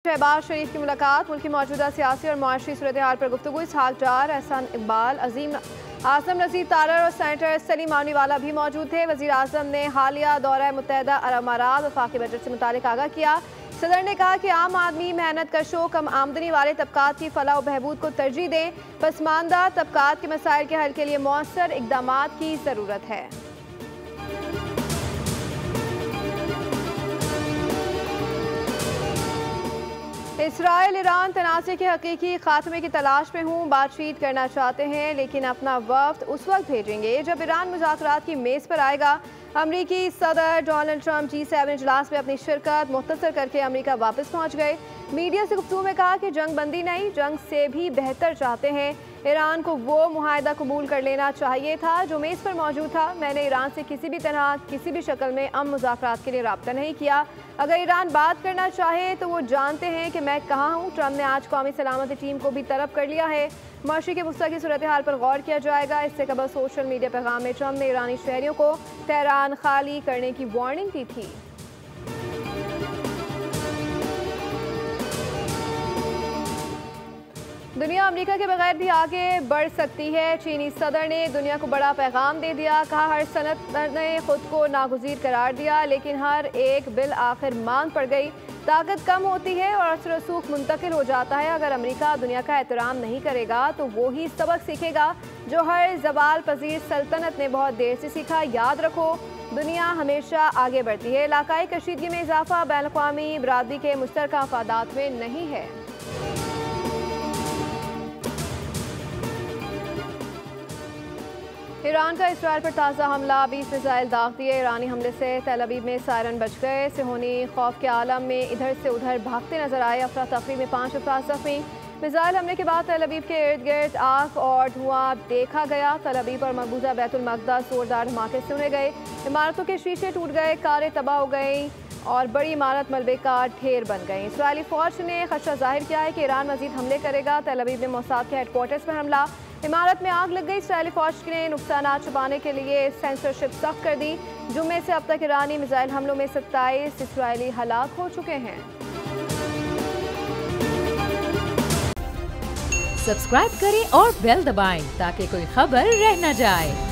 शहबाज शरीफ की मुलाकात, मुल्क की मौजूदा सियासी और मुआशी सूरत हाल पर गुफ्तगू। इसहाक डार, एहसान इकबाल, आज़म नज़ीर तारर और सेनेटर सलीम मानीवाला भी मौजूद थे। वज़ीर आज़म ने हालिया दौरा मुत्तहदा अरब अमारात वफाकी बजट से मुतालिक आगाह किया। सदर ने कहा कि आम आदमी, मेहनत कशों, कम आमदनी वाले तबकात की फलाह व बहबूद को तरजीह दें। पसमानदा तबकात के मसाइल के हल के लिए मौसर इक़दामात की ज़रूरत है। इसराइल ईरान तनाज़े के हकीकी खात्मे की तलाश में हूँ। बातचीत करना चाहते हैं लेकिन अपना वफ्द उस वक्त भेजेंगे जब ईरान मुज़ाकरात की मेज़ पर आएगा। अमरीकी सदर डोनाल्ड ट्रंप G7 इजलास में अपनी शिरकत मुख्तसर करके अमरीका वापस पहुँच गए। मीडिया से गुफ्तगू में कहा कि जंग बंदी नहीं, जंग से भी बेहतर चाहते हैं। ईरान को वो मुआहदा कबूल कर लेना चाहिए था जो मेज़ पर मौजूद था। मैंने ईरान से किसी भी तरह, किसी भी शक्ल में मुज़ाकरात के लिए रब्ता नहीं किया। अगर ईरान बात करना चाहे तो वो जानते हैं कि मैं कहाँ हूँ। ट्रंप ने आज कौमी सलामती टीम को भी तरफ कर लिया है। माशी के वस्ता की सूरत हाल पर गौर किया जाएगा। इससे कबल सोशल मीडिया पैगाम में ट्रंप ने ईरानी शहरियों को तेहरान खाली करने की वार्निंग दी थी। दुनिया अमेरिका के बगैर भी आगे बढ़ सकती है। चीनी सदर ने दुनिया को बड़ा पैगाम दे दिया। कहा हर सनत ने खुद को नागुज़ीर करार दिया लेकिन हर एक बिल आखिर मांग पड़ गई। ताकत कम होती है और असर रसूख मुंतकिल हो जाता है। अगर अमेरिका दुनिया का एहतराम नहीं करेगा तो वो ही सबक सीखेगा जो हर जवाल पजीर सल्तनत ने बहुत देर से सीखा। याद रखो, दुनिया हमेशा आगे बढ़ती है। इलाकाई कशीदगी में इजाफा बैनुल-अक़वामी बरादरी के मुश्तरका मफादात में नहीं है। ईरान का इसराइल पर ताज़ा हमला, 20 मिसाइल दाग दिए। ईरानी हमले से तेल अवीव में सायरन बच गए। सिहोनी खौफ के आलम में इधर से उधर भागते नजर आए। अफरा तफरी में 5 अफराद जख्मी। मिसाइल हमले के बाद तेल अवीव के इर्द गिर्द आग और धुआं देखा गया। तेल अवीव और मकबूजा बैतुल मक़दस जोरदार धमाके सुने गए। इमारतों के शीशे टूट गए, कारें तबाह हो गई और बड़ी इमारत मलबे का ढेर बन गई। इस्राएली फौज ने खदशा जाहिर किया है कि ईरान मजीद हमले करेगा। तेल अवीव में मोसाद के हेडक्वार्टर्स पर हमला, इमारत में आग लग गई। इस्राएली फौज ने नुकसान छुपाने के लिए सेंसरशिप सख्त कर दी। जुम्मे से अब तक ईरानी मिसाइल हमलों में 27 इस्राएली हलाक हो चुके हैं। सब्सक्राइब करें और बेल दबाएं ताकि कोई खबर रह न जाए।